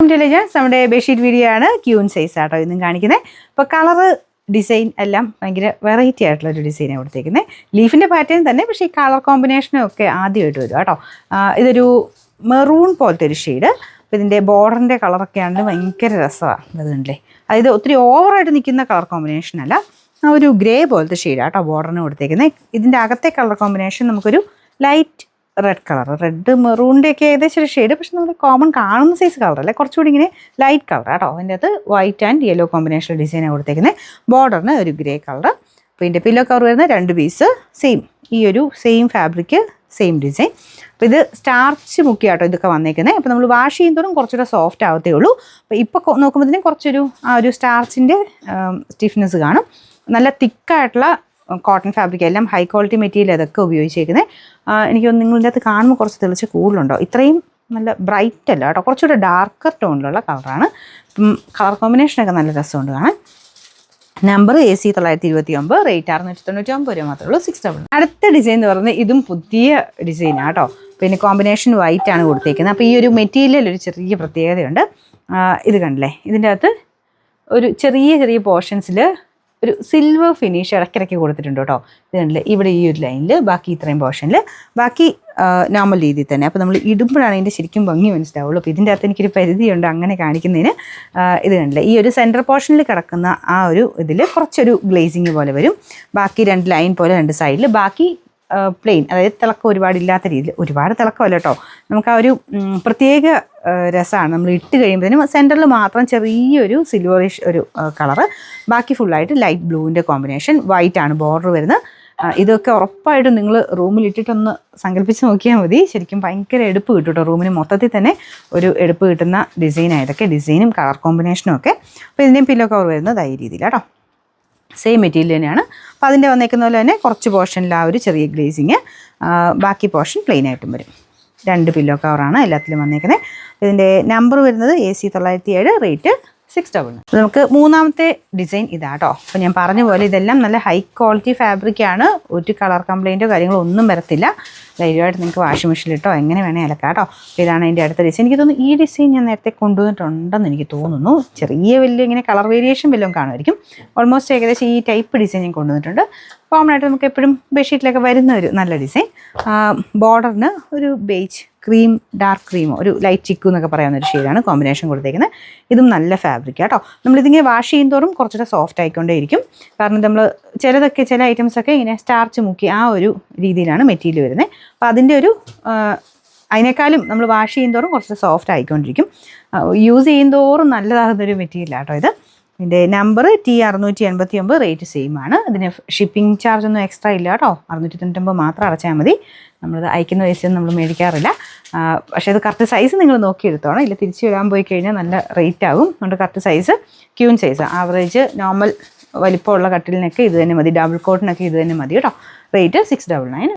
Intelligence നമ്മുടെ bedsheet video ആണ്. Queen size ആട്ടോ ഇന്നും കാണിക്കുന്നത്. അപ്പോൾ കളറ് ഡിസൈൻ എല്ലാം ഭയങ്കര വെറൈറ്റി ആയിട്ടുള്ളൊരു ഡിസൈനാണ് കൊടുത്തേക്കുന്നത്. ലീഫിൻ്റെ പാറ്റേൺ തന്നെ, പക്ഷേ ഈ കളർ കോമ്പിനേഷനും ഒക്കെ ആദ്യമായിട്ട് വരും കേട്ടോ. ഇതൊരു മെറൂൺ പോലത്തെ ഒരു ഷെയ്ഡ്. അപ്പോൾ ഇതിൻ്റെ ബോർഡറിൻ്റെ കളറൊക്കെ ആണെങ്കിൽ ഭയങ്കര രസമാണ്. അതുകൊണ്ടല്ലേ, അതായത് ഒത്തിരി ഓവറായിട്ട് നിൽക്കുന്ന കളർ കോമ്പിനേഷൻ അല്ല, ഒരു ഗ്രേ പോലത്തെ ഷെയ്ഡാണ് കേട്ടോ ബോർഡറിന് കൊടുത്തേക്കുന്നത്. ഇതിൻ്റെ അകത്തെ കളർ കോമ്പിനേഷൻ നമുക്കൊരു ലൈറ്റ് റെഡ് കളർ, റെഡ് മെറൂണിൻ്റെ ഒക്കെ ഏകദേശം ഒരു ഷെയ്ഡ്, പക്ഷെ നമ്മൾ കോമൺ കാണുന്ന സൈസ് കളറല്ലേ, കുറച്ചുകൂടി ഇങ്ങനെ ലൈറ്റ് കളർ കേട്ടോ. അതിൻ്റെ അകത്ത് വൈറ്റ് ആൻഡ് യെല്ലോ കോമ്പിനേഷൻ ഡിസൈനാണ് കൊടുത്തേക്കുന്നത്. ബോർഡറിന് ഒരു ഗ്രേ കളർ. അപ്പോൾ ഇതിൻ്റെ പില്ലോ കവർ വരുന്ന 2 പീസ് സെയിം, ഈ ഒരു സെയിം ഫാബ്രിക് സെയിം ഡിസൈൻ. അപ്പോൾ ഇത് സ്റ്റാർച്ച് മുക്കിയാട്ടോ ഇതൊക്കെ വന്നേക്കുന്നത്. അപ്പോൾ നമ്മൾ വാഷ് ചെയ്യുന്നതോറും കുറച്ചുകൂടെ സോഫ്റ്റ് ആവത്തേ ഉള്ളൂ. അപ്പോൾ ഇപ്പോൾ നോക്കുമ്പോഴത്തേനും കുറച്ചൊരു ഒരു സ്റ്റാർച്ചിൻ്റെ സ്റ്റിഫ്നെസ് കാണും. നല്ല തിക്കായിട്ടുള്ള കോട്ടൺ ഫാബ്രിക്, എല്ലാം ഹൈ ക്വാളിറ്റി മെറ്റീരിയൽ അതൊക്കെ ഉപയോഗിച്ചേക്കുന്നത്. എനിക്കൊന്ന് നിങ്ങളുടെ അകത്ത് കാണുമ്പോൾ കുറച്ച് തെളിച്ച് കൂടുതലുണ്ടോ, ഇത്രയും നല്ല ബ്രൈറ്റ് അല്ല കേട്ടോ, കുറച്ചുകൂടെ ഡാർക്കർ ടോണിലുള്ള കളറാണ്. കളർ കോമ്പിനേഷനൊക്കെ നല്ല രസമുണ്ട് കാണാൻ. നമ്പർ AC 929, റേറ്റ് 699 രൂപ മാത്രമേ ഉള്ളൂ. 6 അടുത്ത ഡിസൈൻ എന്ന് പറയുന്നത് ഇതും പുതിയ ഡിസൈനാണ് കേട്ടോ. പിന്നെ കോമ്പിനേഷൻ വൈറ്റ് ആണ് കൊടുത്തേക്കുന്നത്. അപ്പോൾ ഈ ഒരു മെറ്റീരിയൽ ഒരു ചെറിയ പ്രത്യേകതയുണ്ട്. ഇത് കണ്ടില്ലേ, ഇതിൻ്റെ അകത്ത് ഒരു ചെറിയ പോർഷൻസിൽ ഒരു സിൽവർ ഫിനിഷ് ഇടയ്ക്കിടയ്ക്ക് കൊടുത്തിട്ടുണ്ട് കേട്ടോ. ഇത് കണ്ടില്ലേ, ഇവിടെ ഈ ഒരു ലൈനിൽ, ബാക്കി ഇത്രയും പോർഷനിൽ, ബാക്കി നോർമൽ രീതിയിൽ തന്നെ. അപ്പോൾ നമ്മൾ ഇടുമ്പോഴാണ് ഇതിൻ്റെ ശരിക്കും ഭംഗി മനസ്സിലാവുള്ളൂ. അപ്പോൾ ഇതിൻ്റെ അകത്ത് എനിക്കൊരു പരിധിയുണ്ട് അങ്ങനെ കാണിക്കുന്നതിന്. ഇത് കണ്ടില്ലേ, ഈ ഒരു സെൻറ്റർ പോർഷനിൽ കിടക്കുന്ന ആ ഒരു ഇതിൽ കുറച്ചൊരു ഗ്ലേസിങ് പോലെ വരും. ബാക്കി 2 ലൈൻ പോലെ 2 സൈഡിൽ, ബാക്കി പ്ലെയിൻ, അതായത് തിളക്കം ഒരുപാടില്ലാത്ത രീതിയിൽ. ഒരുപാട് തിളക്കമല്ല കേട്ടോ, നമുക്ക് ആ ഒരു പ്രത്യേക രസമാണ്. നമ്മൾ ഇട്ട് കഴിയുമ്പോഴത്തേനും സെൻറ്ററിൽ മാത്രം ചെറിയൊരു സിൽവറിഷ് ഒരു കളറ്, ബാക്കി ഫുള്ളായിട്ട് ലൈറ്റ് ബ്ലൂവിൻ്റെ കോമ്പിനേഷൻ. വൈറ്റ് ആണ് ബോർഡർ വരുന്നത്. ഇതൊക്കെ ഉറപ്പായിട്ടും നിങ്ങൾ റൂമിൽ ഇട്ടിട്ടൊന്ന് സങ്കല്പിച്ച് നോക്കിയാൽ മതി. ശരിക്കും ഭയങ്കര എടുപ്പ് കിട്ടും കേട്ടോ, റൂമിന് മൊത്തത്തിൽ തന്നെ ഒരു എടുപ്പ് കിട്ടുന്ന ഡിസൈനാണ് ഇതൊക്കെ, ഡിസൈനും കളർ കോമ്പിനേഷനും ഒക്കെ. അപ്പോൾ ഇതിൻ്റെയും പില്ലോ കവർ വരുന്നത് ഈ രീതിയിൽ കേട്ടോ, സെയിം മെറ്റീരിയൽ തന്നെയാണ്. അപ്പോൾ അതിൻ്റെ വന്നേക്കുന്ന പോലെ തന്നെ കുറച്ച് പോർഷനിൽ ആ ഒരു ചെറിയ ഗ്ലേസിങ്, ബാക്കി പോർഷൻ പ്ലെയിൻ ആയിട്ടും വരും. 2 പില്ലോ കവറാണ് എല്ലാത്തിലും വന്നേക്കുന്നത്. ഇതിൻ്റെ നമ്പർ വരുന്നത് AC 907, റേറ്റ് 699. നമുക്ക് മൂന്നാമത്തെ ഡിസൈൻ ഇതാട്ടോ. അപ്പോൾ ഞാൻ പറഞ്ഞ പോലെ ഇതെല്ലാം നല്ല ഹൈ ക്വാളിറ്റി ഫാബ്രിക്കാണ്. ഒരു കളർ കംപ്ലയിൻറ്റോ കാര്യങ്ങളോ ഒന്നും വരത്തില്ല. ധൈര്യമായിട്ട് നിങ്ങൾക്ക് വാഷിംഗ് മെഷീനിലിട്ടോ എങ്ങനെ വേണേൽ അലക്കാം കേട്ടോ. അപ്പോൾ ഇതാണ് അതിൻ്റെ അടുത്ത ഡിസൈൻ. എനിക്ക് തോന്നുന്നു ഈ ഡിസൈൻ ഞാൻ നേരത്തെ കൊണ്ടുവന്നിട്ടുണ്ടെന്ന് എനിക്ക് തോന്നുന്നു. വലിയ ഇങ്ങനെ കളർ വേരിയേഷൻ വല്ലതും കാണുമായിരിക്കും. ഓൾമോസ്റ്റ് ഏകദേശം ഈ ടൈപ്പ് ഡിസൈൻ ഞാൻ കൊണ്ടുവന്നിട്ടുണ്ട്. കോമൺ ആയിട്ട് നമുക്ക് എപ്പോഴും ബെഡ്ഷീറ്റിലൊക്കെ വരുന്ന ഒരു നല്ല ഡിസൈൻ. ബോർഡറിന് ഒരു ബേജ് ക്രീം, ഡാർക്ക് ക്രീമോ ഒരു ലൈറ്റ് ചിക്കു എന്നൊക്കെ പറയാവുന്ന ഒരു ഷെയ്ഡാണ് കോമ്പിനേഷൻ കൊടുത്തേക്കുന്നത്. ഇതും നല്ല ഫാബ്രിക് കേട്ടോ. നമ്മളിതിങ്ങനെ വാഷ് ചെയ്യുന്നതോറും കുറച്ചുകൂടെ സോഫ്റ്റ് ആയിക്കൊണ്ടേയിരിക്കും. കാരണം നമ്മൾ ചില ഐറ്റംസൊക്കെ ഇങ്ങനെ സ്റ്റാർച്ച് മുക്കി ആ ഒരു രീതിയിലാണ് മെറ്റീരിയൽ വരുന്നത്. അപ്പോൾ അതിൻ്റെ അതിനേക്കാളും നമ്മൾ വാഷ് ചെയ്യുന്നതോറും കുറച്ച് സോഫ്റ്റ് ആയിക്കൊണ്ടിരിക്കും. യൂസ് ചെയ്യുന്നതോറും നല്ലതാകുന്നൊരു മെറ്റീരിയലാണ് കേട്ടോ ഇത്. ഇതിൻ്റെ നമ്പർ T689, റേറ്റ് സെയിം ആണ്. ഇതിന് ഷിപ്പിംഗ് ചാർജ് ഒന്നും എക്സ്ട്രാ ഇല്ല കേട്ടോ. 699 മാത്രം അടച്ചാൽ മതി. നമ്മളത് അയക്കുന്ന പൈസ നമ്മൾ മേടിക്കാറില്ല. പക്ഷേ അത് കറക്റ്റ് സൈസ് നിങ്ങൾ നോക്കിയെടുത്തോണം, ഇല്ല തിരിച്ച് വരാൻ പോയി കഴിഞ്ഞാൽ നല്ല റേറ്റ് ആകും. അതുകൊണ്ട് correct size queen size, average normal വലിപ്പമുള്ള കട്ടിലിനൊക്കെ ഇത് തന്നെ മതി. ഡബിൾ കോട്ടിനൊക്കെ ഇത് തന്നെ മതി കേട്ടോ. റേറ്റ് 699.